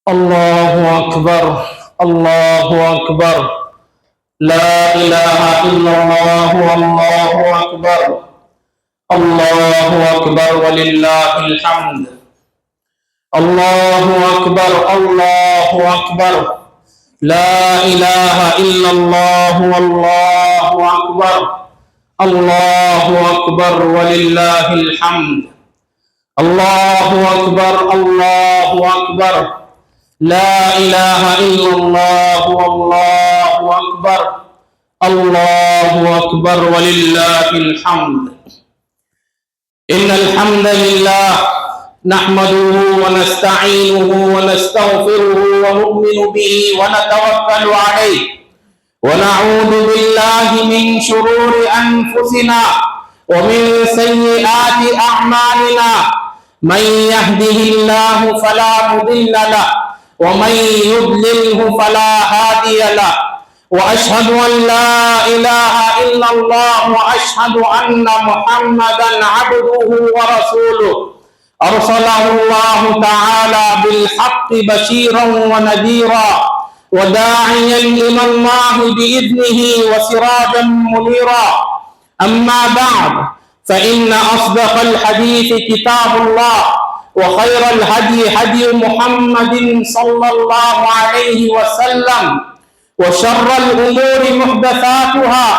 الله أكبر الله أكبر لا إله إلا الله والله أكبر الله أكبر ولله الحمد الله أكبر الله أكبر لا إله إلا الله والله أكبر الله أكبر ولله الحمد الله أكبر الله أكبر لا إله إلا الله والله أكبر الله أكبر ولله الحمد إن الحمد لله نحمده ونستعينه ونستغفره ونؤمن به ونتوكل عليه ونعوذ بالله من شرور أنفسنا ومن سيئات أعمالنا من يهده الله فلا مضل له ومن يضلله فلا هادي له وأشهد أن لا إله إلا الله وأشهد أن محمدا عبده ورسوله أرسله الله تعالى بالحق بشيرا ونذيرا وداعيا إلى الله بإذنه وسراجا منيرا أما بعد فإن أصدق الحديث كتاب الله وخير الهدي هدي محمد صلى الله عليه وسلم وشر الأمور محدثاتها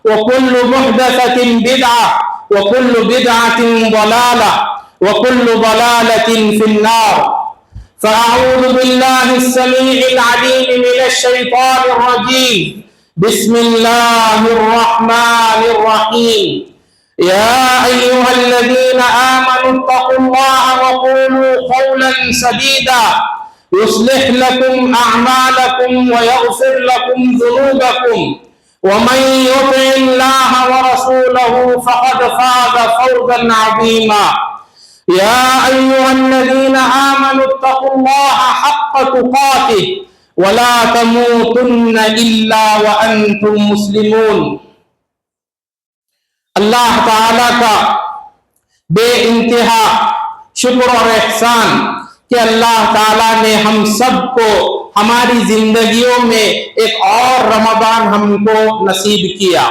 وكل محدثة بدعة وكل بدعة ضلالة وكل ضلالة في النار فأعوذ بالله السميع العليم من الشيطان الرجيم بسم الله الرحمن الرحيم يا أيها الذين آمنوا اتقوا الله وقولوا قولا سديدا يصلح لكم أعمالكم ويغفر لكم ذنوبكم ومن يطع الله ورسوله فقد فاز فوزا عظيما يا أيها الذين آمنوا اتقوا الله حق تقاته ولا تموتن إلا وأنتم مسلمون اللہ تعالیٰ کا بے انتہا شکر اور احسان کہ اللہ تعالیٰ نے ہم سب کو ہماری زندگیوں میں ایک اور رمضان ہم کو نصیب کیا۔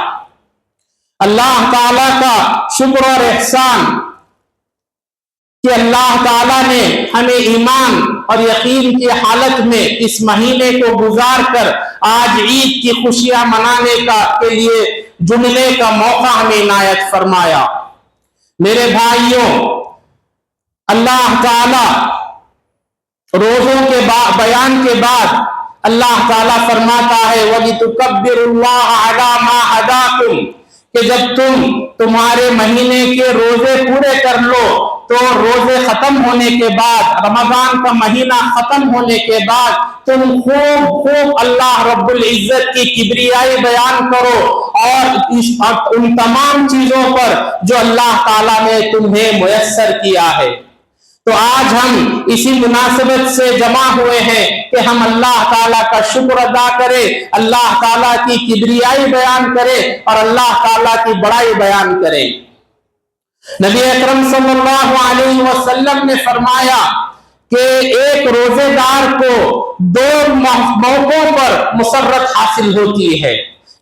اللہ تعالیٰ کا شکر اور احسان کہ اللہ تعالیٰ نے ہمیں ایمان اور یقین کی حالت میں اس مہینے کو گزار کر آج عید کی خوشیاں منانے کے لیے جملے کا موقع ہمیں عنایت فرمایا۔ میرے بھائیوں، اللہ تعالیٰ روزوں کے بیان کے بعد اللہ تعالیٰ فرماتا ہے وَلِتُكَبِّرُوا اللَّهَ عَلَى مَا هَدَاكُمْ کہ جب تمہارے مہینے کے روزے پورے کر لو تو روزے ختم ہونے کے بعد، رمضان کا مہینہ ختم ہونے کے بعد تم خوب اللہ رب العزت کی کبریائی بیان کرو اور ان تمام چیزوں پر جو اللہ تعالیٰ نے تمہیں میسر کیا ہے۔ تو آج ہم اسی مناسبت سے جمع ہوئے ہیں کہ ہم اللہ تعالیٰ کا شکر ادا کریں، اللہ تعالیٰ کی کبریائی بیان کریں اور اللہ تعالیٰ کی بڑائی بیان کریں۔ نبی اکرم صلی اللہ علیہ وسلم نے فرمایا کہ ایک روزے دار کو دو موقعوں پر مسرت حاصل ہوتی ہے۔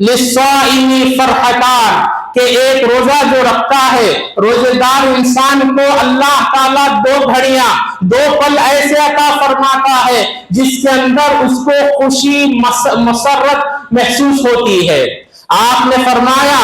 لِلصَّائِمِ فَرْحَتَانِ کہ ایک روزہ جو رکھتا ہے، روزے دار انسان کو اللہ تعالیٰ دو گھڑیاں، دو پل ایسے عطا فرماتا ہے جس کے اندر اس کو خوشی مسرت محسوس ہوتی ہے۔ آپ نے فرمایا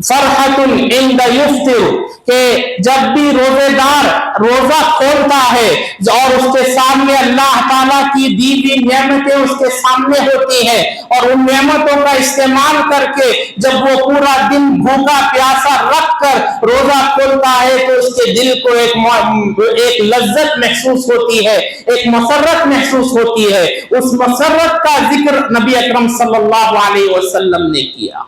فرحۃ عند یفطر کہ جب بھی روزے دار روزہ کھولتا ہے اور اس کے سامنے اللہ تعالیٰ کی دی ہوئی نعمتیں اس کے سامنے ہوتی ہیں اور ان نعمتوں کا استعمال کر کے جب وہ پورا دن بھوکا پیاسا رکھ کر روزہ کھولتا ہے تو اس کے دل کو ایک لذت محسوس ہوتی ہے، ایک مسرت محسوس ہوتی ہے۔ اس مسرت کا ذکر نبی اکرم صلی اللہ علیہ وسلم نے کیا۔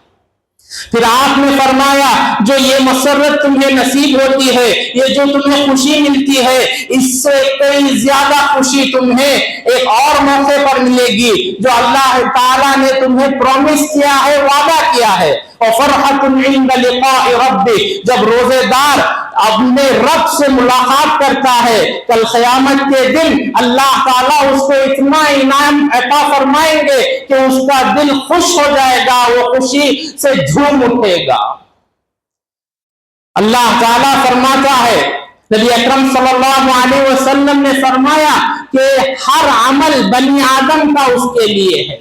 پھر آپ نے فرمایا جو یہ مسرت تمہیں نصیب ہوتی ہے، یہ جو تمہیں خوشی ملتی ہے، اس سے کئی زیادہ خوشی تمہیں ایک اور موقع پر ملے گی جو اللہ تعالیٰ نے تمہیں پرومس کیا ہے، وعدہ کیا ہے۔ وَفَرْحَةٌ عِنْدَ لِقَاءِ رَبِّهِ جب روزے دار اپنے رب سے ملاقات کرتا ہے کل قیامت کے دن، اللہ تعالیٰ اس کو انعام عطا فرمائیں گے کہ اس کا دل خوش ہو جائے گا, وہ خوشی سے جھوم اٹھے گا. اللہ تعالیٰ فرماتا ہے, نبی اکرم صلی اللہ علیہ وسلم نے فرمایا کہ ہر عمل بنی آدم کا اس کے لیے ہے.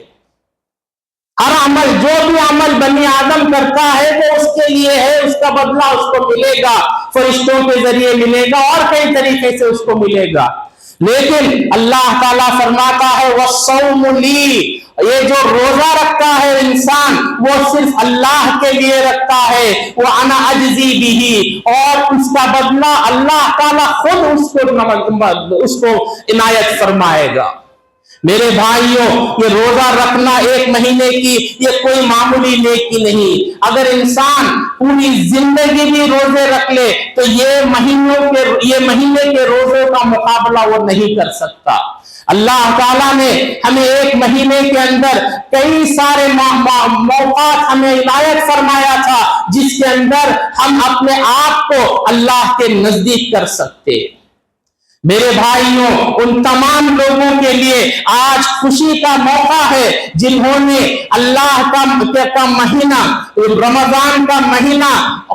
ہر عمل, جو بھی عمل بنی آدم کرتا ہے وہ اس کے لیے ہے, اس کا بدلہ اس کو ملے گا, فرشتوں کے ذریعے ملے گا اور کئی طریقے سے اس کو ملے گا. لیکن اللہ تعالیٰ فرماتا ہے وَالصَّوْمُ لِي, یہ جو روزہ رکھتا ہے انسان وہ صرف اللہ کے لیے رکھتا ہے. وَأَنَا أَجْزِي بِهِ, اور اس کا بدلہ اللہ تعالیٰ خود اس کو عنایت فرمائے گا. میرے بھائیوں, یہ روزہ رکھنا ایک مہینے کی یہ کوئی معمولی نیکی نہیں. اگر انسان پوری زندگی بھی روزے رکھ لے تو یہ مہینے کے روزوں کا مقابلہ وہ نہیں کر سکتا. اللہ تعالیٰ نے ہمیں ایک مہینے کے اندر کئی سارے موقعات ہمیں عنایت فرمایا تھا جس کے اندر ہم اپنے آپ کو اللہ کے نزدیک کر سکتے. میرے بھائیوں, ان تمام لوگوں کے لیے آج خوشی کا موقع ہے جنہوں نے اللہ کا مہینہ, رمضان کا مہینہ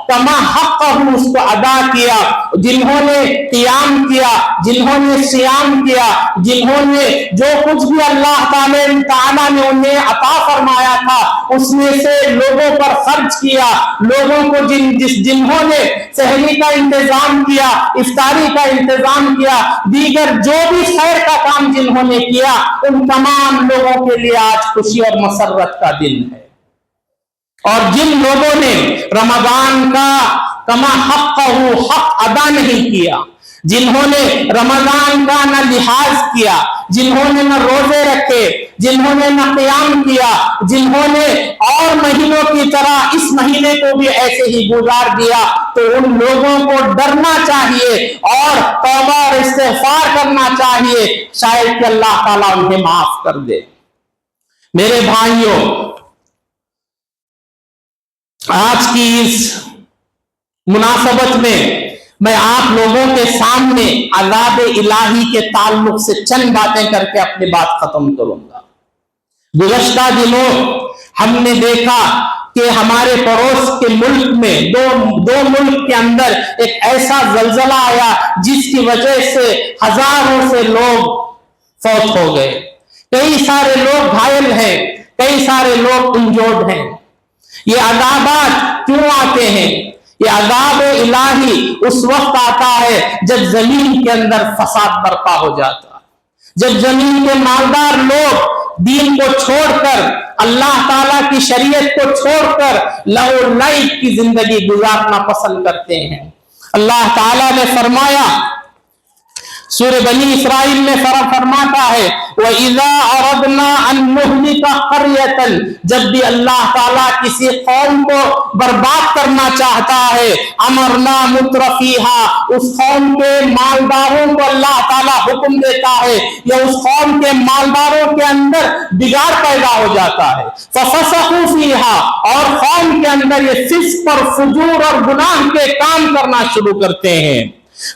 کما حق اس کو ادا کیا, جنہوں نے قیام کیا, جنہوں نے صیام کیا, جنہوں نے جو کچھ بھی اللہ تعالیٰ نے انہیں عطا فرمایا تھا اس میں سے لوگوں پر خرچ کیا. لوگوں کو جنہوں نے سحری کا انتظام کیا, افطاری کا انتظام کیا, دیگر جو بھی خیر کا کام جنہوں نے کیا, ان تمام لوگوں کے لیے آج خوشی اور مسرت کا دن ہے. اور جن لوگوں نے رمضان کا کما حق ادا نہیں کیا, جنہوں نے رمضان کا نہ لحاظ کیا, جنہوں نے نہ روزے رکھے, جنہوں نے نہ قیام کیا, جنہوں نے اور مہینوں کی طرح اس مہینے کو بھی ایسے ہی گزار دیا, تو ان لوگوں کو ڈرنا چاہیے اور توبہ اور استغفار کرنا چاہیے, شاید کہ اللہ تعالیٰ انہیں معاف کر دے. میرے بھائیوں, آج کی اس مناسبت میں آپ لوگوں کے سامنے عذاب الہی کے تعلق سے چند باتیں کر کے اپنی بات ختم کروں گا. گزشتہ دنوں ہم نے دیکھا کہ ہمارے پڑوس کے ملک میں دو ملک کے اندر ایک ایسا زلزلہ آیا جس کی وجہ سے ہزاروں سے لوگ فوت ہو گئے, کئی سارے لوگ گھائل ہیں, کئی سارے لوگ انجورڈ ہیں. یہ عذابات کیوں آتے ہیں؟ یہ عذاب الہی اس وقت آتا ہے جب زمین کے اندر فساد برپا ہو جاتا, جب زمین کے مالدار لوگ دین کو چھوڑ کر, اللہ تعالیٰ کی شریعت کو چھوڑ کر لہو لعب کی زندگی گزارنا پسند کرتے ہیں. اللہ تعالیٰ نے فرمایا, سورہ بنی اسرائیل میں فرماتا ہے وَإِذَا أَرَدْنَا أَن نُهْلِكَ قَرْيَةً, جب بھی اللہ تعالیٰ کسی قوم کو برباد کرنا چاہتا ہے, أَمَرْنَا مُتْرَفِيهَا, اس قوم کے مالداروں کو اللہ تعالیٰ حکم دیتا ہے یا اس قوم کے مالداروں کے اندر بگاڑ پیدا ہو جاتا ہے, فَفَسَقُوا فِيهَا, اور قوم کے اندر یہ فسق اور فجور اور گناہ کے کام کرنا شروع کرتے ہیں.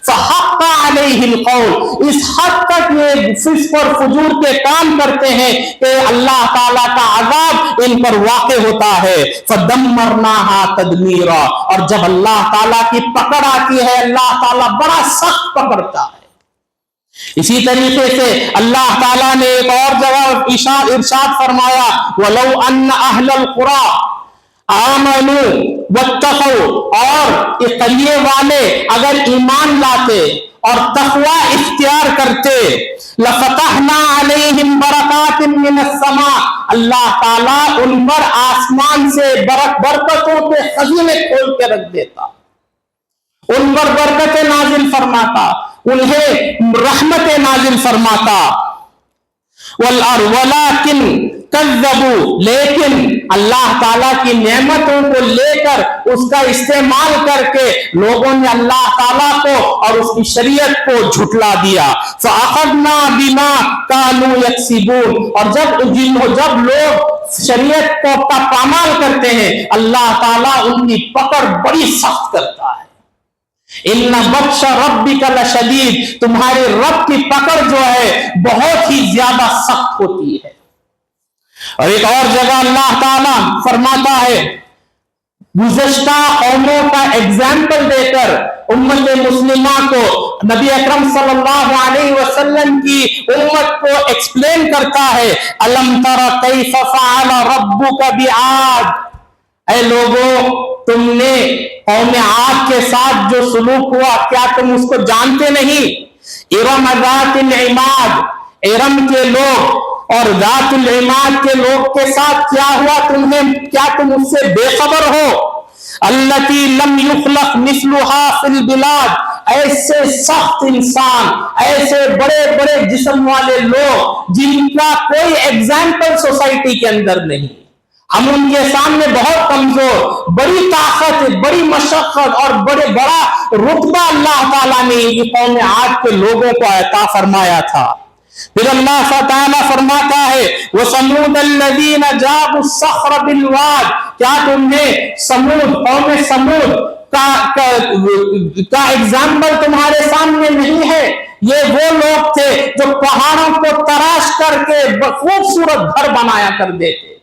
فحق علیہ القول, اس حد تک یہ فسق اور فجور کے کام کرتے ہیں کہ اللہ تعالیٰ کا عذاب ان پر واقع ہوتا ہے. فدمرناها تدمیرا, اور جب اللہ تعالیٰ کی پکڑ آتی ہے اللہ تعالیٰ بڑا سخت پکڑتا ہے. اسی طریقے سے اللہ تعالیٰ نے ایک اور جگہ ارشاد فرمایا وَلَوْ أَنَّ أَهْلَ الْقُرَىٰ آمنوا واتقوا, اور یہ قریے والے اگر ایمان لاتے اور تقوی اختیار کرتے, لفتحنا علیہم برکات من السماء, اللہ تعالیٰ ان پر آسمان سے برکتوں کے خزینے کھول کے رکھ دیتا, ان پر برکتیں نازل فرماتا, انہیں رحمتیں نازل فرماتا. ولكن كذبوا, لیکن اللہ تعالیٰ کی نعمتوں کو لے کر اس کا استعمال کر کے لوگوں نے اللہ تعالیٰ کو اور اس کی شریعت کو جھٹلا دیا. فأخذنا بما كانوا يكسبون, اور جب لوگ شریعت کو پامال کرتے ہیں اللہ تعالیٰ ان کی پکڑ بڑی سخت کرتا ہے. इन्ना बत्शा रब्बिका लशदीद, तुम्हारे रब की पकड़ जो है बहुत ही ज्यादा सख्त होती है। और एक और जगह अल्लाह ताला फरमाता है, गुज़श्ता कौमों का एग्जाम्पल देकर उम्मत मुस्लिमा को, नबी अकरम सल्लल्लाहु अलैहि वसल्लम की उम्मत को एक्सप्लेन करता है, अलम तरा कैफ फ़अल रब्बुका बिआद, ऐ लोगों तुमने कौम आद के साथ जो सुलूक हुआ क्या तुम उसको जानते नहीं? इरम ज़ातिल इमाद, इरम के लोग और ज़ातुल इमाद के लोग के साथ क्या हुआ क्या तुम उससे बेखबर हो? अल्लती लम युखलक मिस्लुहा फिल बिलाद, ऐसे सख्त इंसान, ऐसे बड़े बड़े जिस्म वाले लोग जिनका कोई एग्जाम्पल सोसाइटी के अंदर नहीं, हम उनके सामने बहुत कमजोर, बड़ी ताकत, बड़ी मशक्कत और बड़ा रुतबा अल्लाह ताला ने कौम आद के लोगों को अता फरमाया था। फिर अल्लाह ताला फरमाता है, वो समूद अल्लज़ीना जाबु सख्र बिल वाद, क्या तुमने समूद, कौम समूद का एग्जाम्पल तुम्हारे सामने नहीं है? ये वो लोग थे जो पहाड़ों को तराश करके खूबसूरत घर बनाया कर देते।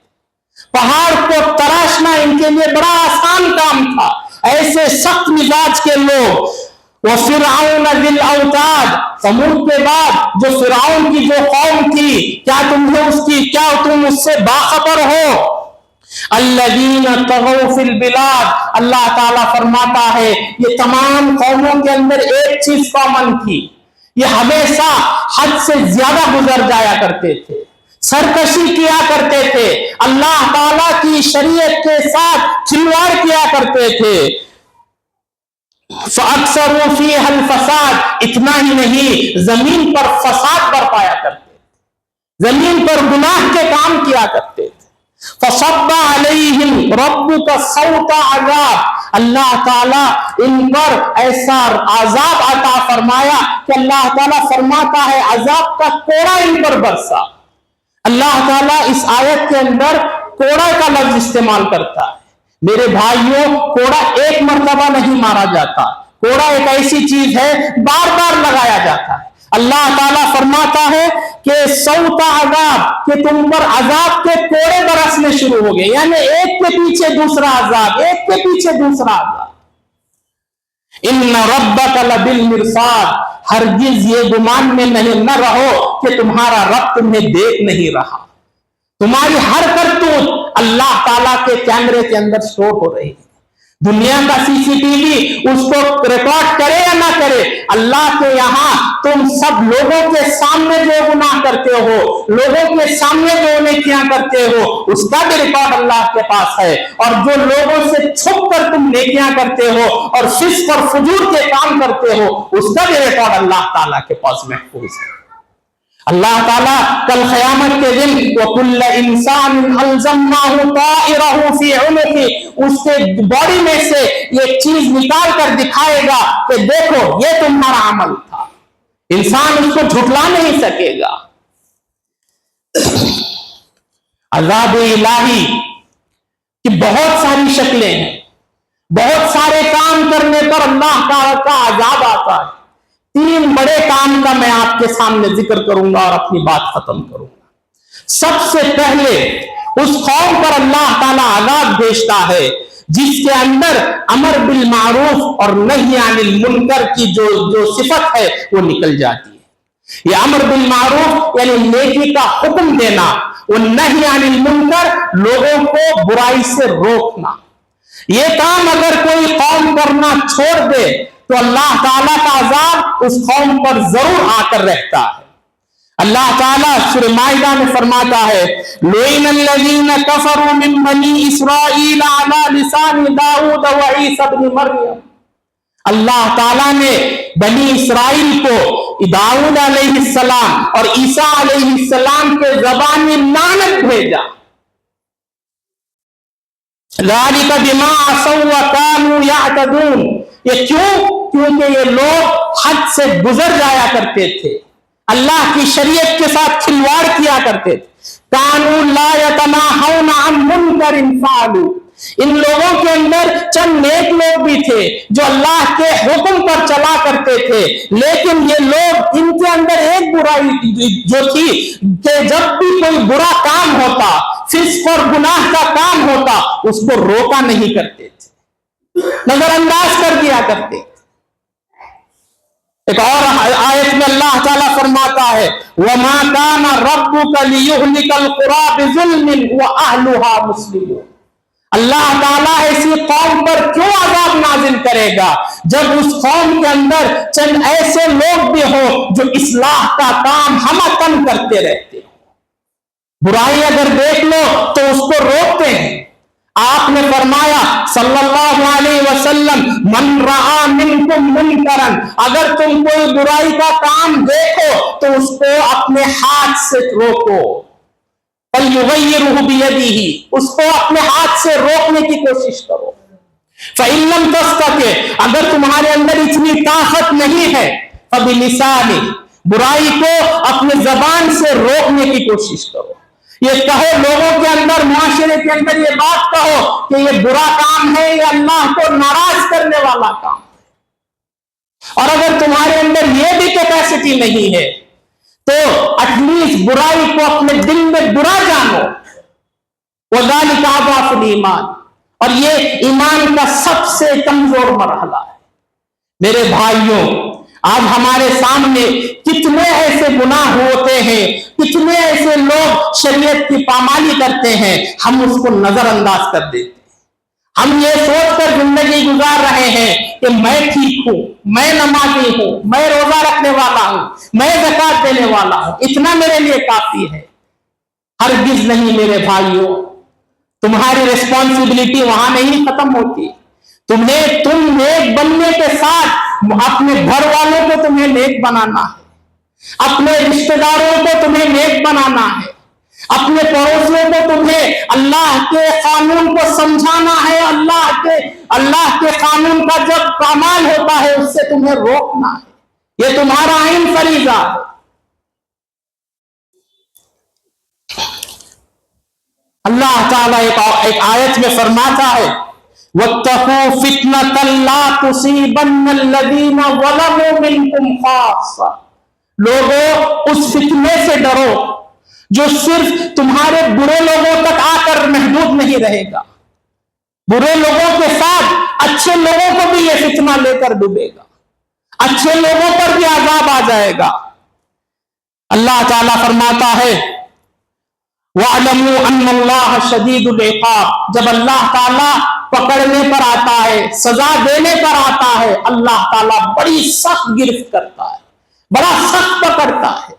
पहाड़ को तराशना इनके लिए बड़ा आसान काम था। ऐसे सख्त मिजाज के लोग, वो फिरऔन जिल औताद, समूद के बाद जो फिरऔन की जो कौम थी, क्या तुम उससे बाखबर हो? अल्लज़ीना तगौ फिल बिलाद, अल्लाह ताला फरमाता है ये तमाम कौमों के अंदर एक चीज कॉमन थी, ये हमेशा हद से ज्यादा गुजर जाया करते थे, सरकशी किया करते थे, अल्लाह ताला की शरीयत के साथ खिलवाड़ किया करते थे। फअक्सरू फीहल फसाद, इतना ही नहीं जमीन पर फसाद बरपाया करते, जमीन पर गुनाह के काम किया करते थे। फसब्बा अलैहिम रब्बुका सौता अज़ाब, अल्लाह ताला इन पर ऐसा अजाब अता फरमाया कि अल्लाह ताला फरमाता है अजाब का कोड़ा इन पर बरसा। अल्लाह ताला इस आयत के अंदर कोड़ा का लफ्ज इस्तेमाल करता है। मेरे भाइयों, कोड़ा एक मर्तबा नहीं मारा जाता, कोड़ा एक ऐसी चीज है बार बार लगाया जाता है। अल्लाह ताला फरमाता है कि सौता अजाब, कि तुम पर अजाब के कोड़े बरसने शुरू हो गए, यानी एक के पीछे दूसरा अजाब, एक के पीछे दूसरा अजाब। इन्ना रब्बका लबिल मिरसाद, हरगिज ये गुमान में नहीं न रहो कि तुम्हारा रब तुम्हें देख नहीं रहा, तुम्हारी हर करतूत अल्लाह ताला के कैमरे के अंदर स्टोर हो रही है। दुनिया का सीसीटीवी उसको रिकॉर्ड करे या ना करे, अल्लाह के यहाँ तुम सब लोगों के सामने जो गुनाह करते हो, लोगों के सामने जो नेकियां करते हो, उसका भी रिकॉर्ड अल्लाह के पास है। और जो लोगों से छुप कर तुम नेकियां करते हो और फिस्क और फुजूर के काम करते हो, उसका भी रिकॉर्ड अल्लाह ताला के पास महफूज है। अल्लाह ताला कल क़यामत के दिन वकुल्ल इंसान अलज़मनाहु ताइरहु फी उनुक़ि, उसके बॉडी में से एक चीज निकाल कर दिखाएगा कि देखो ये तुम्हारा अमल था। इंसान उसको झुठला नहीं सकेगा। अज़ाब इलाही की बहुत सारी शक्लें हैं, बहुत सारे काम करने पर अल्लाह का अज़ाब आता है। तीन बड़े काम का मैं आपके सामने जिक्र करूंगा और अपनी बात खत्म करूंगा। सबसे पहले उस कौम पर अल्लाह ताला अज़ाब भेजता है जिसके अंदर अमर बिल मारूफ और नही अनिल मुनकर की जो सिफत है वो निकल जाती है। ये अमर बिल मारूफ यानी नेकी का हुक्म देना, वो नही अनिल मुनकर लोगों को बुराई से रोकना, ये काम अगर कोई कौम करना छोड़ दे तो अल्लाह ताला का अज़ाब उस कौम पर जरूर आकर रहता है। अल्लाह ताला सूरह माइदा में फरमाता है, लुइनल्लज़ीना कफरू मिन बनी इस्राईल अला लिसानी दाऊद व ईसा इब्न मरियम, अल्लाह ताला ने बनी इस्राइल को दाऊद अलैहिस्सलाम और ईसा अलैहिस्सलाम के ज़बान में लानत भेजा। ज़ालिका बिमा असौ व कानू यअतदून, ये क्यों? क्योंकि ये लोग हद से गुजर जाया करते थे, अल्लाह की शरीयत के साथ खिलवाड़ किया करते थे। कानू ला यतनाहौना अन मुनकरिन फ़अलू, इन लोगों के अंदर चंद नेक लोग भी थे जो अल्लाह के हुक्म पर चला करते थे, लेकिन ये लोग, इनके अंदर एक बुराई जो थी कि जब भी कोई बुरा काम होता, फिस्क और गुनाह का काम होता, उसको रोका नहीं करते थे, नजरअंदाज कर दिया करते थे। एक और आयत में अल्लाह ताला फरमाता है, वमा काना रब्बुका लियुहलिकल कुरा बिजुल्मिन व अहलुहा मुस्लिमून। अल्लाह ताला ऐसी कौम पर क्यों अजाब नाजिल करेगा जब उस कौम के अंदर चंद ऐसे लोग भी हो जो इस्लाह का काम हमतन करते रहते हो। बुराई अगर देख लो तो उसको रोकते हैं। आपने फरमाया सल्लल्लाहु अलैहि वसल्लम, मन रआ मिनकुम मुनकरन, अगर तुम कोई बुराई का काम देखो तो उसको अपने हाथ से रोको, फलयुगय्यिरहु बियदिही, उसको अपने हाथ से रोकने की कोशिश करो। फइन लम तस्तति, अगर तुम्हारे अंदर इतनी ताकत नहीं है, फबिलिसानी, बुराई को अपने जबान से रोकने की कोशिश करो। ये कहो लोगों के अंदर, मुआशरे के अंदर ये बात कहो कि ये बुरा काम है, ये अल्लाह को नाराज करने वाला काम है। और अगर तुम्हारे अंदर ये भी कैपेसिटी नहीं है तो एटलीस्ट बुराई को अपने दिल में बुरा जानो। वज़ालिका अज़अफुल ईमान, और ये ईमान का सबसे कमजोर मरहला है। मेरे भाइयों, आज हमारे सामने कितने ऐसे गुनाह होते हैं, कितने ऐसे लोग शरीयत की पामाली करते हैं, हम उसको नजरअंदाज कर देते हैं। हम ये सोचकर जिंदगी गुजार रहे हैं कि मैं ठीक हूं, मैं नमाजी हूं, मैं रोजा रखने वाला हूं, मैं ज़कात देने वाला हूं, इतना मेरे लिए काफी है। हरगिज नहीं मेरे भाइयों, तुम्हारी रिस्पॉन्सिबिलिटी वहां नहीं खत्म होती। तुम नेक बनने के साथ अपने घर वालों को तुम्हें नेक बनाना है, अपने रिश्तेदारों को तुम्हें नेक बनाना है, अपने पड़ोसियों को तुम्हें अल्लाह के कानून को समझाना है, अल्लाह के कानून का जब पामाल होता है उससे तुम्हें रोकना है। ये तुम्हारा आइन फरीजा है। अल्लाह ताला एक आयत में फरमाता है, वत्तकू फितनतन ला तुसीबन्नल्लज़ीना ज़लमू मिनकुम खास्सा, लोगों उस फितने से डरो जो सिर्फ तुम्हारे बुरे लोगों तक आकर महदूद नहीं रहेगा। बुरे लोगों के साथ अच्छे लोगों को भी यह फितना लेकर डूबेगा, अच्छे लोगों पर भी अजाब आ जाएगा। अल्लाह ताला फरमाता है, वअलमू अन्नल्लाह शदीदुल इक़ाब, जब अल्लाह ताला पकड़ने पर आता है, सजा देने पर आता है, अल्लाह ताला बड़ी सख्त गिरफ्त करता है, बड़ा सख्त पकड़ता है।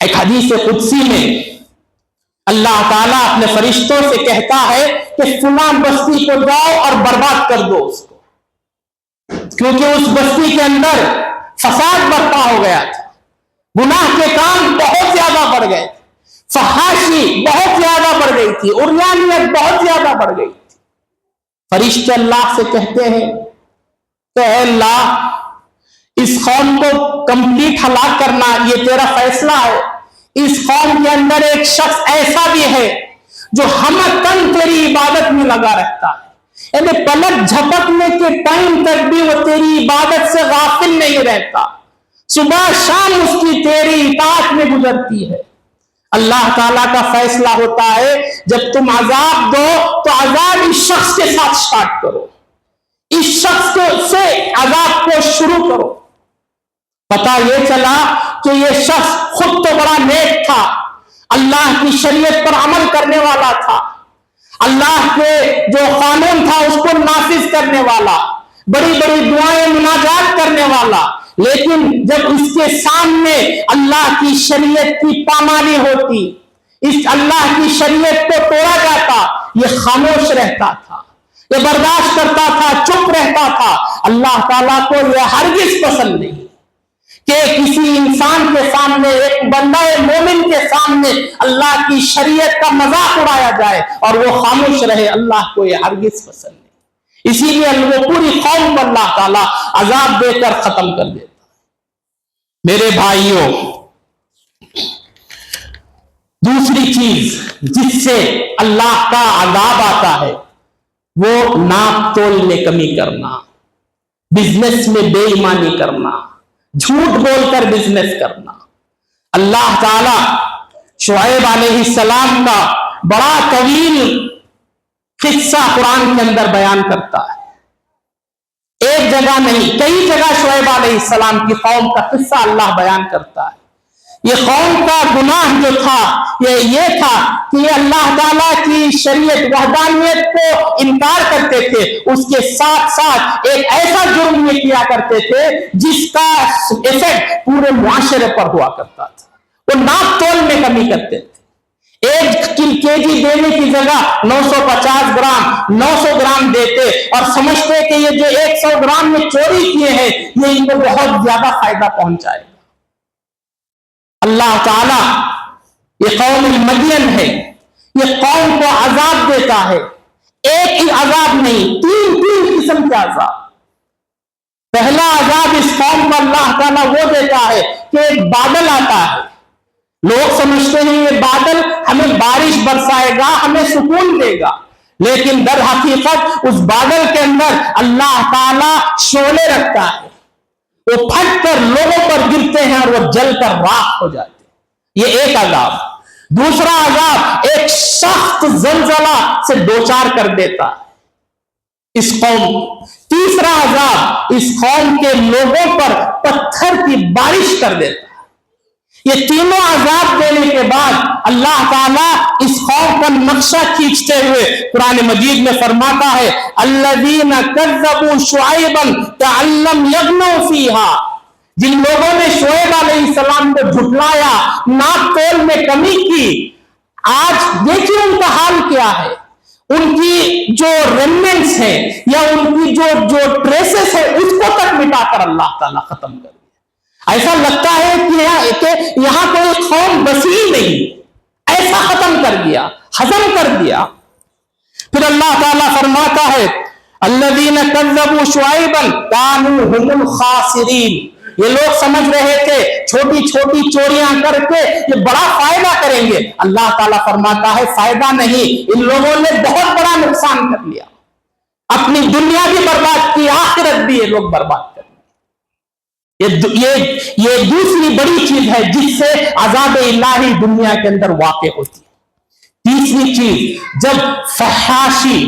एक हदीस कुदसी में अल्लाह ताला अपने फरिश्तों से कहता है कि फलां बस्ती को जाओ और बर्बाद कर दो उसको, क्योंकि उस बस्ती के अंदर फसाद बर्पा हो गया था, गुनाह के काम बहुत ज्यादा बढ़ गए थे, फहाशी बहुत ज्यादा बढ़ गई थी, उर्यानियत बहुत ज्यादा बढ़ गई थी। फरिश्ते अल्लाह से कहते हैं कि अल्लाह, इस कौम को कंप्लीट हलाक करना ये तेरा फैसला है। इस कौम के अंदर एक शख्स ऐसा भी है जो हमतन तेरी इबादत में लगा रहता है, यानी पलक झपकने के टाइम तक भी वो तेरी इबादत से गाफिल नहीं रहता, सुबह शाम उसकी तेरी इताअत में गुजरती है। अल्लाह ताला का फैसला होता है, जब तुम अजाब दो तो अजाब इस शख्स के साथ स्टार्ट करो, इस शख्स से अजाब को शुरू करो। पता ये चला कि ये शख्स खुद तो बड़ा नेक था, अल्लाह की शरीयत पर अमल करने वाला था, अल्लाह के जो कानून था उसको नाफिज करने वाला, बड़ी बड़ी दुआएं मुनाजात करने वाला, लेकिन जब इसके सामने अल्लाह की शरीयत की पामाली होती, इस अल्लाह की शरीयत को तोड़ा जाता, ये खामोश रहता था, ये बर्दाश्त करता था, चुप रहता था। अल्लाह ताला को यह हरगिज पसंद नहीं कि किसी इंसान के सामने, एक बंदा मोमिन के सामने अल्लाह की शरीयत का मजाक उड़ाया जाए और वो खामोश रहे। अल्लाह को यह हरगिज पसंद नहीं, इसीलिए वो पूरी कौम को अल्लाह ताला अजाब देकर खत्म कर देता। मेरे भाइयों, दूसरी दूसरी चीज जिससे अल्लाह का अजाब आता है वो नाप तोल में कमी करना, बिजनेस में बेईमानी करना, झूठ बोलकर बिजनेस करना। अल्लाह ताला शुएब अलैहिस्सलाम का बड़ा तवील किस्सा कुरान के अंदर बयान करता है। एक जगह नहीं, कई जगह शुएब अलैहिस्सलाम की कौम का किस्सा अल्लाह बयान करता है। ये कौम का गुनाह जो था ये था कि ये अल्लाह ताला की शरीयत वहदानियत को इनकार करते थे, उसके साथ साथ एक ऐसा जुर्म ये किया करते थे जिसका इफेक्ट पूरे मुआशरे पर हुआ करता था। वो नाप तोल में कमी करते थे। एक केजी देने की जगह 950 ग्राम 900 ग्राम देते और समझते कि ये जो 100 ग्राम में चोरी किए हैं ये इनको बहुत ज्यादा फायदा पहुंचाएगा। अल्लाह ताला ये कौम मदियन है, ये कौम को अजाब देता है। एक ही अजाब नहीं, तीन किस्म के अजाब। पहला अजाब इस कौम को अल्लाह ताला वो देता है कि एक बादल आता है, लोग समझते हैं ये बादल हमें बारिश बरसाएगा, हमें सुकून देगा, लेकिन दर हकीकत उस बादल के अंदर अल्लाह ताला शोले रखता है, वो फट कर लोगों पर गिरते हैं और वो जलकर राख हो जाते हैं। ये एक अजाब। दूसरा अजाब एक सख्त जलजला से दोचार कर देता है इस कौम को। तीसरा अजाब इस कौम के लोगों पर पत्थर की बारिश कर देता है। ये तीनों अजाब देने के बाद अल्लाह ताला इस कौम का नक्शा खींचते हुए कुरान मजीद में फरमाता है, अल्लज़ीना कज़्ज़बू शुऐबन तअल्लम यग्नू फीहा, जिन लोगों ने शुएब अलैहिस्सलाम को झुठलाया, नाप तोल में कमी की, आज देखिए उनका हाल क्या है। उनकी जो रेमेंट्स है या उनकी जो ट्रेसेस है उसको तक मिटाकर अल्लाह ताला खत्म कर दिया। ऐसा लगता है कि यहां कोई कौम बसी नहीं, ऐसा खत्म कर दिया, हजम कर दिया। फिर अल्लाह ताला फरमाता है, अल्लज़ीना कज़्ज़बू शुऐबन कानू हुमुल खासिरीन, ये लोग समझ रहे थे छोटी छोटी चोरियां करके ये बड़ा फायदा करेंगे। अल्लाह ताला फरमाता है फायदा नहीं, इन लोगों ने बहुत बड़ा नुकसान कर लिया, अपनी दुनिया भी बर्बाद की, आखिरत भी ये लोग बर्बाद कर लिया। ये दूसरी बड़ी चीज है जिससे अज़ाब इलाही दुनिया के अंदर वाक़े होती है। तीसरी चीज, जब फहाशी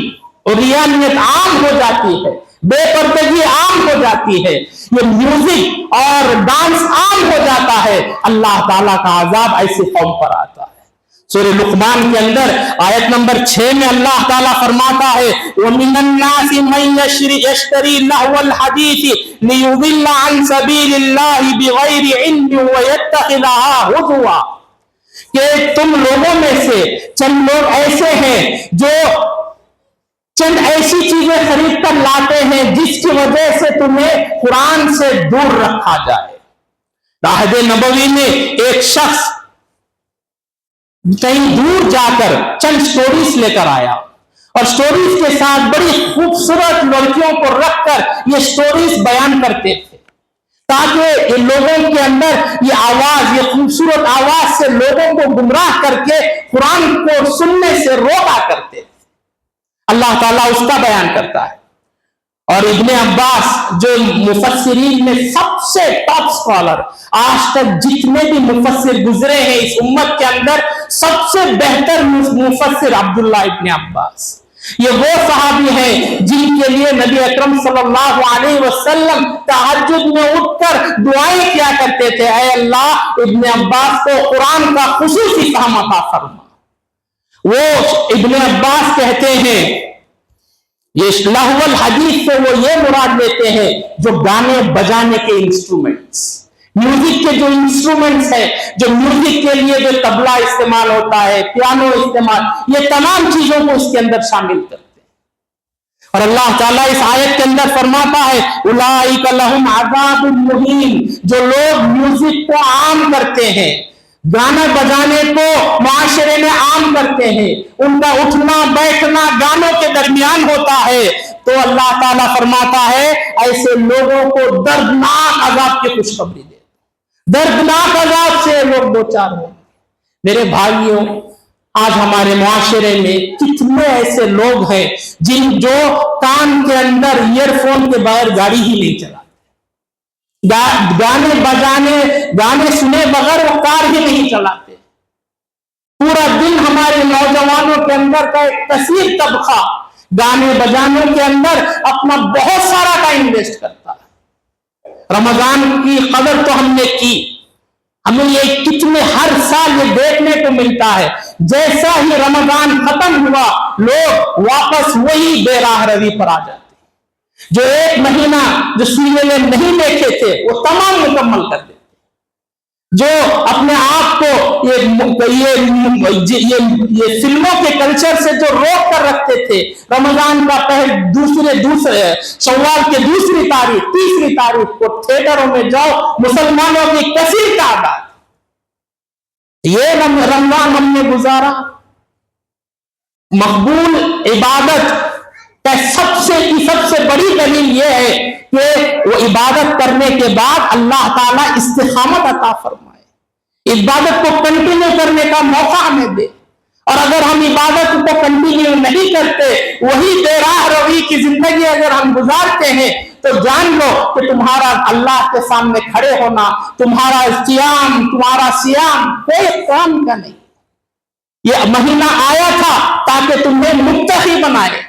और रियानियत आम हो जाती है, बेपर्दगी आम हो जाती है, ये म्यूजिक और डांस आम हो जाता है, अल्लाह ताला का अजाब ऐसे कौम पर आता है। सूरह लुक़मान के अंदर आयत नंबर 6 में अल्लाह ताला फरमाता है, वमिनन नासि मन यश्तरी लहवल हदीस लियुदिल्ला अन सबीलिल्लाहि बिगैरि इल्मिन व यत्तखिज़हा हुज़ुवा, कि तुम लोगों में से चंद लोग ऐसे हैं जो चंद ऐसी चीजें खरीद कर लाते हैं जिसकी वजह से तुम्हें कुरान से दूर रखा जाए। राहब नबवी में एक शख्स कहीं दूर जाकर चंद स्टोरीज लेकर आया और स्टोरीज के साथ बड़ी खूबसूरत लड़कियों को रखकर ये स्टोरीज बयान करते थे, ताकि लोगों के अंदर ये आवाज, ये खूबसूरत आवाज से लोगों को गुमराह करके कुरान को सुनने से रोका करते थे। अल्लाह ताला उसका बयान करता है। और इब्ने अब्बास जो मुफस्सिरीन में सबसे टॉप स्कॉलर, आज तक जितने भी मुफस्सिर गुजरे हैं इस उम्मत के अंदर सबसे बेहतर मुफस्सिर अब्दुल्लाह इब्ने अब्बास, ये वो सहाबी हैं जिनके लिए नबी अकरम सल्लल्लाहु अलैहि वसल्लम तहज्जुद में उठकर दुआएं किया करते थे, ऐ अल्लाह इब्ने अब्बास को कुरान का खुसूसी फहम अता फरमा। वो इब्ने अब्बास कहते हैं, ये लहवल हदीस से वो ये मुराद लेते हैं जो गाने बजाने के इंस्ट्रूमेंट्स, म्यूजिक के जो इंस्ट्रूमेंट्स है, जो म्यूजिक के लिए जो तबला इस्तेमाल होता है, पियानो इस्तेमाल, ये तमाम चीजों को इसके अंदर शामिल करते हैं। और अल्लाह ताला इस आयत के अंदर फरमाता है, उलाइका लहुम अज़ाबुन मुहीन, जो लोग म्यूजिक को आम करते हैं, गाना बजाने को माशरे में आम करते हैं, उनका उठना बैठना गानों के दरमियान होता है, तो अल्लाह ताला फरमाता है ऐसे लोगों को दर्दनाक अजाब की खुशखबरी दे, दर्दनाक अजाब से लोग दो चार होंगे। मेरे भाइयों, آج ہمارے معاشرے میں کتنے ایسے لوگ ہیں جو کان کے اندر ایئر فون کے بغیر گاڑی ہی نہیں چلاتے، گانے سنے بغیر وہ کار ہی نہیں چلاتے۔ پورا دن ہمارے نوجوانوں کے اندر کا ایک کثیر طبقہ گانے بجانوں کے اندر اپنا بہت سارا ٹائم ویسٹ کرتا ہے۔ رمضان کی قدر تو ہم نے کی، ہمیں یہ کتنے ہر سال یہ دیکھنے کو ملتا ہے، جیسا ہی رمضان ختم ہوا لوگ واپس وہی بے راہ روی پر آ جاتے، جو ایک مہینہ جو سیریلیں نہیں دیکھے تھے وہ تمام مکمل کر دیتے، جو اپنے آپ کو یہ فلموں کے کلچر سے جو روک کر رکھتے تھے، رمضان کا دوسرے شوال کے دوسری تاریخ تیسری تاریخ کو تھیٹروں میں جاؤ، مسلمانوں کی کثیر تعداد، یہ رمضان ہم نے گزارا۔ مقبول عبادت کا سب سے بڑی دلیل یہ ہے کہ وہ عبادت کرنے کے بعد اللہ تعالیٰ استقامت عطا فرمائے، عبادت کو کنٹینیو کرنے کا موقع ہمیں دے، اور اگر ہم عبادت کو کنٹینیو نہیں کرتے، وہی بے راہ روی کی زندگی اگر ہم گزارتے ہیں، تو جان لو کہ تمہارا اللہ کے سامنے کھڑے ہونا، تمہارا سیام کوئی کام کا نہیں۔ یہ مہینہ آیا تھا تاکہ تمہیں متقی بنائے،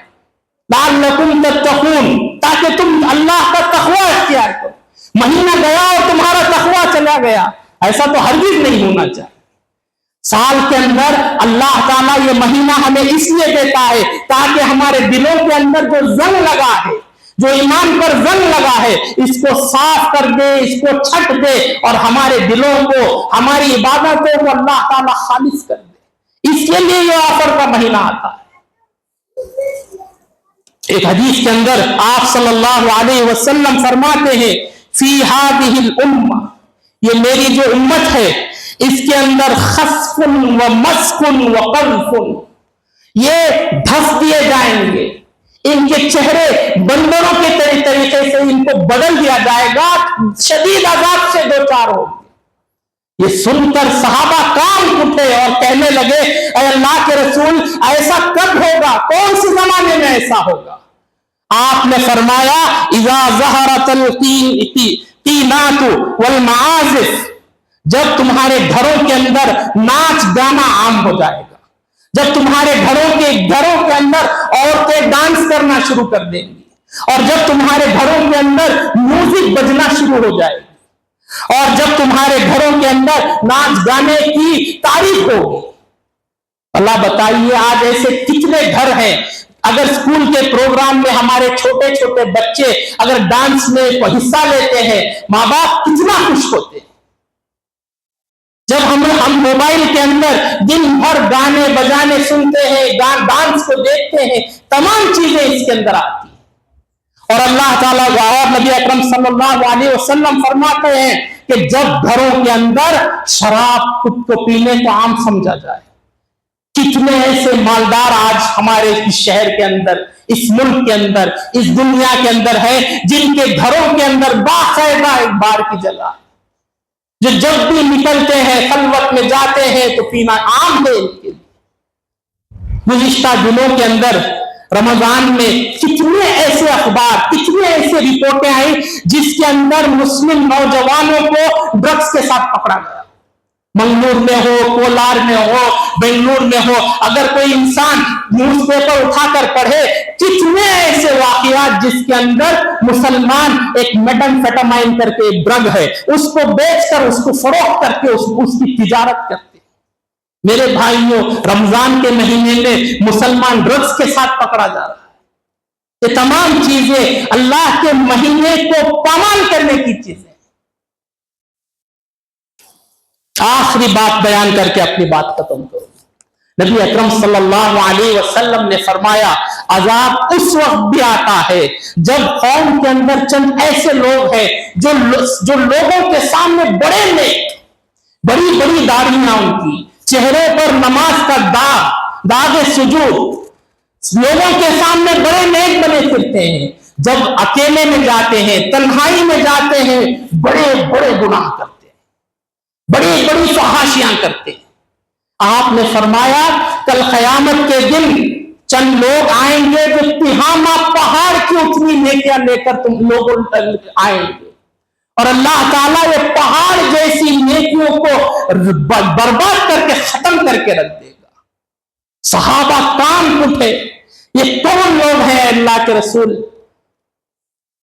لعلکم تتقون، تاکہ تم اللہ کا تقوی اختیار کرو۔ مہینہ گیا اور تمہارا تقوی چلا گیا، ایسا تو ہرگز نہیں ہونا چاہیے۔ سال کے اندر اللہ تعالیٰ یہ مہینہ ہمیں اس لیے دیتا ہے تاکہ ہمارے دلوں کے اندر جو زنگ لگا ہے، جو ایمان پر زنگ لگا ہے، اس کو صاف کر دے، اس کو چھٹ دے، اور ہمارے دلوں کو، ہماری عبادتوں کو اللہ تعالیٰ خالص کر دے۔ اس کے لیے یہ آفر کا مہینہ آتا ہے۔ ایک حدیث کے اندر آپ صلی اللہ علیہ وسلم فرماتے ہیں، فی ہذہ الامہ، یہ میری جو امت ہے اس کے اندر خسف و مسک و قذف، یہ دھس دیے جائیں گے، ان کے چہرے بندروں کے طریقے سے ان کو بدل دیا جائے گا، شدید عذاب سے دوچار ہو۔ یہ سن کر صحابہ کام اٹھے اور کہنے لگے، اے اللہ کے رسول، ایسا کب ہوگا؟ کون سے زمانے میں ایسا ہوگا؟ آپ نے فرمایا، اذا ظہرت القینات والمعازف، جب تمہارے گھروں کے اندر ناچ گانا عام ہو جائے گا، جب تمہارے گھروں کے اندر عورتیں ڈانس کرنا شروع کر دیں گی، اور جب تمہارے گھروں کے اندر میوزک بجنا شروع ہو جائے گی، اور جب تمہارے گھروں کے اندر ناچ گانے کی تعریف ہوگی۔ اللہ بتائیے آج ایسے کتنے گھر ہیں، اگر اسکول کے پروگرام میں ہمارے چھوٹے چھوٹے بچے اگر ڈانس میں حصہ لیتے ہیں، ماں باپ کتنا خوش ہوتے ہیں۔ جب ہم موبائل کے اندر دن بھر گانے بجانے سنتے ہیں، ڈانس کو دیکھتے ہیں، تمام چیزیں اس کے اندر آتی ہیں، اور اللہ تعالیٰ اور نبی اکرم صلی اللہ علیہ وسلم فرماتے ہیں کہ جب گھروں کے اندر شراب کو پینے کو عام سمجھا جائے، کتنے ایسے مالدار آج ہمارے اس شہر کے اندر، اس ملک کے اندر، اس دنیا کے اندر ہے، جن کے گھروں کے اندر باقاعدہ ایک بار کی جگہ، جو جب بھی نکلتے ہیں خلوت میں جاتے ہیں تو پینا عام ہے ان کے لیے۔ گزشتہ دنوں کے اندر رمضان میں کتنے ایسے اخبار، کتنے ایسے رپورٹیں آئی جس کے اندر مسلم نوجوانوں کو ڈرگس کے ساتھ پکڑا گیا، منگلور میں ہو، کولار میں ہو، بنگلور میں ہو، اگر کوئی انسان نیوز پیپر اٹھا کر پڑھے، کتنے ایسے واقعات جس کے اندر مسلمان ایک میٹم فیٹامائن کر کے ایک ڈرگ ہے، اس کو بیچ کر، اس کو فروخت کر کے اس کی تجارت کرتے۔ میرے بھائیوں، رمضان کے مہینے میں مسلمان ڈرگس کے ساتھ پکڑا جا رہا ہے۔ یہ تمام چیزیں اللہ کے مہینے کو پامال کرنے کی چیزیں۔ آخری بات بیان کر کے اپنی بات ختم کروں۔ نبی اکرم صلی اللہ علیہ وسلم نے فرمایا، عذاب اس وقت بھی آتا ہے جب قوم کے اندر چند ایسے لوگ ہیں جو لوگوں کے سامنے بڑے نیک، بڑی بڑی داڑھیاں ان کی، چہرے پر نماز کا داغ سجود، لوگوں کے سامنے بڑے نیک بنے پھرتے ہیں، جب اکیلے میں جاتے ہیں، تنہائی میں جاتے ہیں، بڑے بڑے گناہ کرتے ہیں، بڑی بڑی فحاشیاں کرتے ہیں۔ آپ نے فرمایا कल क़यामत के दिन चंद लोग आएंगे जो तिहामा पहाड़ की उतनी नेकियां लेकर तुम लोग आएंगे, और अल्लाह ताला ये पहाड़ जैसी नेकियों को बर्बाद करके खत्म करके रख देगा। सहाबा कान उठे, ये कौन लोग हैं अल्लाह के रसूल,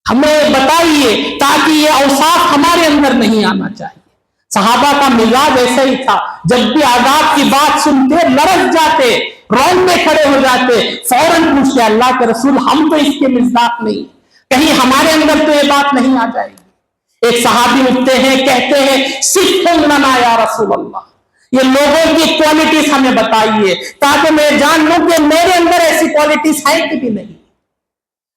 हमें बताइए, ताकि ये औसाफ हमारे अंदर नहीं आना चाहिए। सहाबा का मिजाज ऐसा ही था, जब भी आजाद की बात सुनते लड़क जाते, रोंगटे खड़े हो जाते, फौरन पूछते अल्लाह के रसूल हम तो इसके मिजाज नहीं, कहीं हमारे अंदर तो ये बात नहीं आ जाएगी। एक सहाबी उठते हैं, कहते हैं सिफ़ुन लना या रसूल अल्लाह, ये लोगों की क्वालिटीज हमें बताइए ताकि मैं जान लूं कि मेरे अंदर ऐसी क्वालिटीज है कि भी नहीं।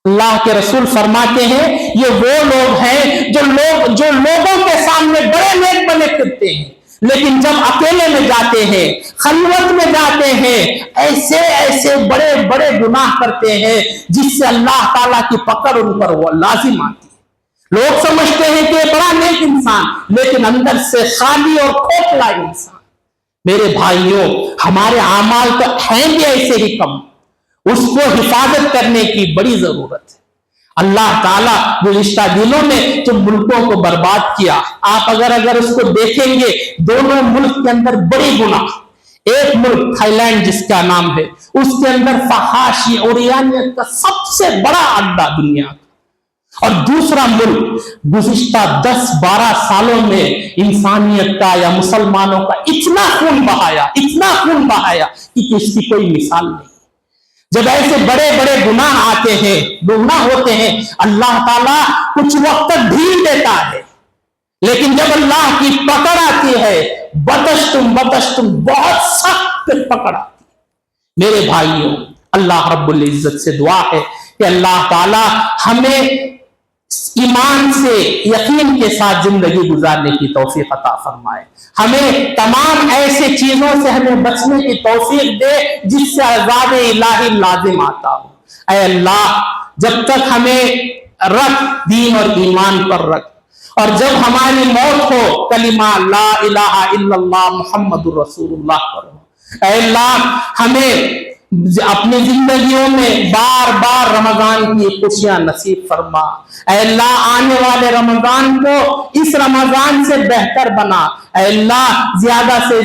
अल्लाह के रसूल फरमाते हैं ये वो लोग हैं जो लोगों के सामने बड़े नेक बने फिरते हैं, लेकिन जब अकेले में जाते हैं, खलवत में जाते हैं, ऐसे ऐसे बड़े बड़े गुनाह करते हैं जिससे अल्लाह ताला की पकड़ उन पर वो लाजिम आती है। लोग समझते हैं कि बड़ा नेक इंसान, लेकिन अंदर से खाली और खोखला इंसान। मेरे भाइयों, हमारे आमाल तो हैं भी ऐसे ही कम, उसको हिफाजत करने की बड़ी जरूरत है। अल्लाह ताला गुज़िश्ता दिनों में जो मुल्कों को बर्बाद किया, आप अगर उसको देखेंगे, दोनों मुल्क के अंदर बड़ी गुनाह। एक मुल्क थाईलैंड जिसका नाम है, उसके अंदर फहाशी और यानियत का सबसे बड़ा अड्डा दुनिया का, और दूसरा मुल्क गुज़िश्ता 10-12 सालों में इंसानियत का या मुसलमानों का इतना खून बहाया कि इसकी कोई मिसाल नहीं। जब ऐसे बड़े बड़े गुनाह आते हैं, गुनाह होते हैं, अल्लाह ताला कुछ वक्त ढील देता है, लेकिन जब अल्लाह की पकड़ आती है, बतश्तुम बहुत सख्त पकड़ आती है। मेरे भाइयों, अल्लाह रब्बुल इज्जत से दुआ है कि अल्लाह ताला हमें ईमान से, यकीन के साथ जिंदगी गुजारने की तौफीक अता फरमाए। हमें तमाम ऐसे चीजों से हमें बचने की तौफीक दे जिससे अज़ाब इलाही लाजिम आता हो। ऐ अल्लाह, जब तक हमें रख, दीन और ईमान पर रख, और जब हमारी मौत हो कलिमा ला इलाहा इल्लल्लाह मुहम्मदुर रसूलुल्लाह करो। ऐ अल्लाह, हमें अपनी जिंदगियों में बार बार रमजान की खुशियां नसीब फरमा। ऐ अल्लाह, आने वाले रमजान को इस रमजान से बेहतर बना। ऐ अल्लाह, ज्यादा से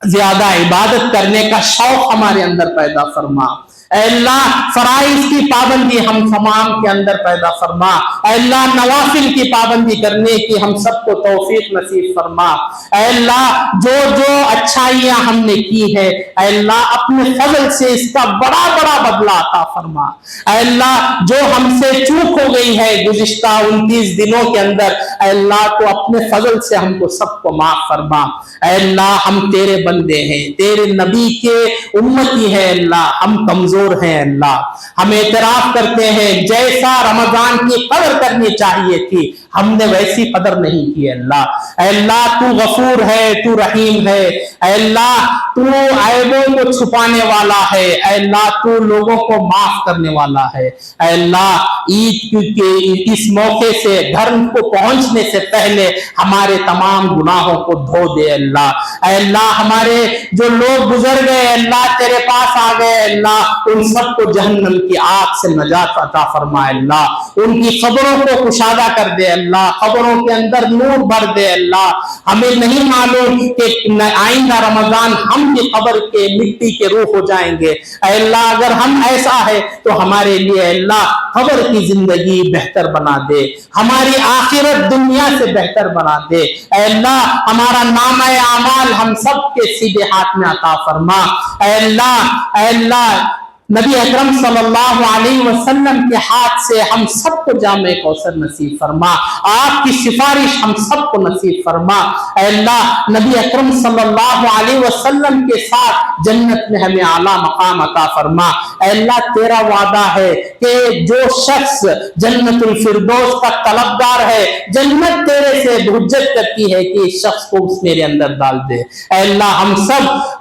ज्यादा इबादत करने का शौक हमारे अंदर पैदा फरमा। ऐ अल्लाह, फराइज की पाबंदी हम तमाम के अंदर पैदा फरमा। ऐ अल्लाह, नवाफिल की पाबंदी करने की हम सबको तौफीक नसीब फरमा। ऐ अल्लाह, जो जो अच्छाइयां हमने की है, ऐ अल्लाह अपने फजल से इसका बड़ा बड़ा बदला अता फरमा। ऐ अल्लाह, जो हमसे चूक हो गई है गुज़िश्ता 29 दिनों के अंदर, ऐ अल्लाह तो अपने फजल से हमको सबको माफ फरमा। ऐ अल्लाह, हम तेरे बंदे हैं, तेरे नबी के उम्मती हैं। अल्लाह, हम कमजोर हैं। अल्लाह, हम एतराफ करते हैं, जैसा रमजान की कदर करनी चाहिए थी हमने वैसी कदर नहीं की। अल्लाह, अल्लाह तू गफूर है, तू रहीम है। अल्लाह, तू ऐबों को छुपाने वाला है। अल्लाह, तू लोगों को माफ करने वाला है। अल्लाह, ईद के इस मौके से घर को पहुंचने से पहले हमारे तमाम गुनाहों को धो दे। अल्लाह, हमारे जो लोग गुजर गए, अल्लाह तेरे पास आ गए, अल्लाह उन सबको जहन्नम की आग से नजात अता फरमा। अल्लाह, उनकी खबरों को कुशादा कर दे। अल्लाह, खबरों के अंदर नूर भर दे। अल्लाह, हमें नहीं मालूम कि आइंदा रमजान हम भी खबर के मिट्टी के रूह हो जाएंगे। अल्लाह, अगर हम ऐसा है तो हमारे लिए अल्लाह खबर की जिंदगी बेहतर बना दे, हमारी आखिरत दुनिया से बेहतर बना दे। अल्लाह, हमारा नामा आमाल हम सब के सीधे हाथ में अता फरमा। अल्लाह, नबी अकरम सल्लल्लाहु अलैहि वसल्लम के हाथ से हम सबको जामे कौसर नसीब फरमा, आपकी सिफारिश हम सबको नसीब फरमा। अल्लाह, नबी अकरम सल्लल्लाहु अलैहि वसल्लम के साथ जन्नत में हमें आला मकाम अता फरमा। अल्लाह, तेरा वादा है कि जो शख्स जन्नतुल फिरदौस का तलबगार है, जन्नत तेरे से हुज्जत करती है कि इस शख्स को उस मेरे अंदर डाल दे। अल्लाह,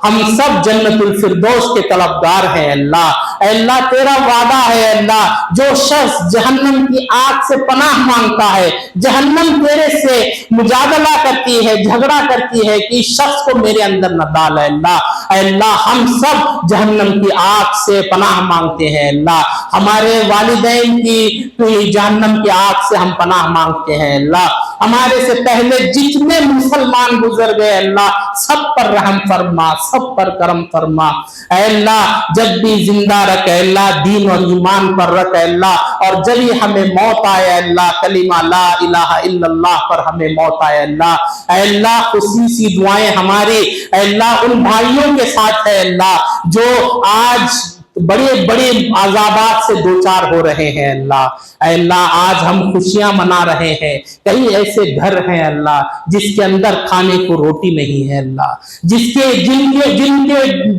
हम सब जन्नतुल फिरदौस के तलबगार हैं। अल्लाह, अल्लाह तेरा वादा है अल्लाह, जो शख्स जहन्नम की आग से पनाह मांगता है, जहन्नम तेरे से मुजादला करती है, झगड़ा करती है कि इस शख्स को मेरे अंदर न डाल अल्लाह। अल्लाह हम सब जहन्नम की आग से पनाह मांगते हैं अल्लाह, हमारे वालिदैन की जहन्नम की आग से हम पनाह मांगते हैं अल्लाह, हमारे से पहले जितने मुसलमान गुजर गए अल्लाह सब पर रहम फरमा, सब पर करम फरमा अल्लाह, जब भी जिंदा रख अल्लाह, दीन और ईमान पर रख अल्लाह, और जब ही हमें मौत आए अल्लाह, कलिमा ला इलाहा इल्लल्लाह पर हमें मौत आए अल्लाह। अल्लाह खुसूसी दुआएं हमारी अल्लाह उन भाइयों के साथ है अल्लाह जो आज बड़े बड़े आजाबात से दो चार हो रहे हैं अल्लाह। अल्लाह आज हम खुशियां मना रहे हैं, कई ऐसे घर हैं अल्लाह जिसके अंदर खाने को रोटी नहीं है अल्लाह,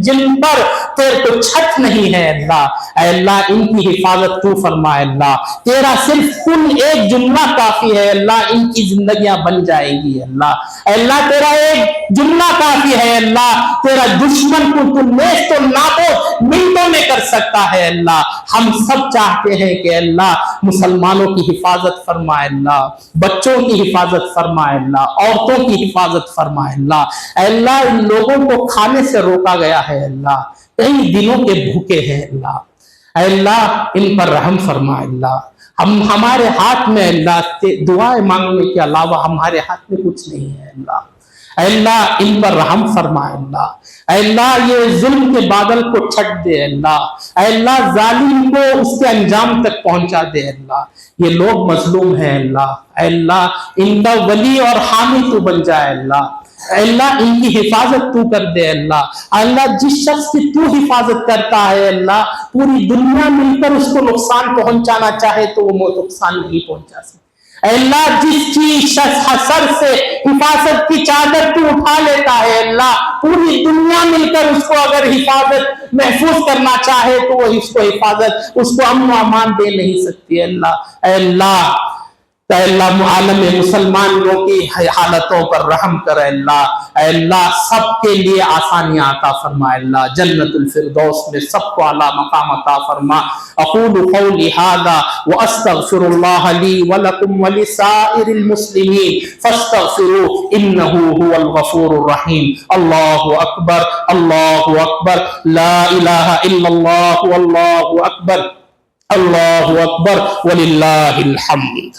जिन पर तेरे को छत नहीं है अल्लाह। अल्लाह इनकी हिफाजत तू फरमा अल्लाह, तेरा सिर्फ कुल एक जुमला काफी है अल्लाह, इनकी जिंदगियां बन जाएगी अल्लाह। अल्लाह तेरा एक जुमला काफी है अल्लाह, तेरा दुश्मन को तू नेस्त तो नाबूद मिनटों में कर सकता है अल्लाह। हम सब चाहते हैं कि अल्लाह मुसलमानों की हिफाजत फरमाए अल्लाह, बच्चों की हिफाजत फरमाए अल्लाह, औरतों की हिफाजत फरमाए अल्लाह। अल्लाह इन लोगों को खाने से रोका गया है अल्लाह, कई दिनों के भूखे हैं अल्लाह। अल्लाह इन पर रहम फरमाए अल्लाह। हम हमारे हाथ में अल्लाह दुआएं मांगने के अलावा हमारे हाथ में कुछ नहीं है अल्लाह। अल्लाह इन पर रहम फरमाए अल्लाह। अल्लाह ये जुल्म के बादल को छट दे अल्लाह। अल्लाह जालिम को उसके अंजाम तक पहुंचा दे अल्लाह। ये लोग मजलूम हैं अल्लाह। अल्लाह इनका वली और हामी तू बन जाए अल्लाह। अल्लाह इनकी हिफाजत तू कर दे अल्लाह। अल्लाह जिस शख्स की तू हिफाजत करता है अल्लाह, पूरी दुनिया मिलकर उसको नुकसान पहुंचाना चाहे तो वो नुकसान नहीं पहुंचा सकती। अल्लाह जिसकी सर से हिफाजत की चादर तू उठा लेता है अल्लाह, पूरी दुनिया मिलकर उसको अगर हिफाजत महफूज करना चाहे तो वो इसको हिफाजत, उसको अमन अमान दे नहीं सकती अल्लाह। अल्लाह अल्लाह आलम मुसलमानों की हालतों पर रहम कर अल्लाह। अल्लाह सबके लिए आसानियां अता फरमा अल्लाह, जन्नतुल फिरदौस में सबको आला मकाम अता फरमा। अक़ूलु क़ौली हाज़ा व अस्तग़फिरुल्लाह ली व लकुम व लिसाइरिल मुस्लिमीन फस्तग़फिरू इन्नहु हुवल गफूरुर रहीम। अल्लाहु अकबर ला इलाहा इल्लल्लाह वल्लाहु अकबर वलिल्लाहिल हम्द।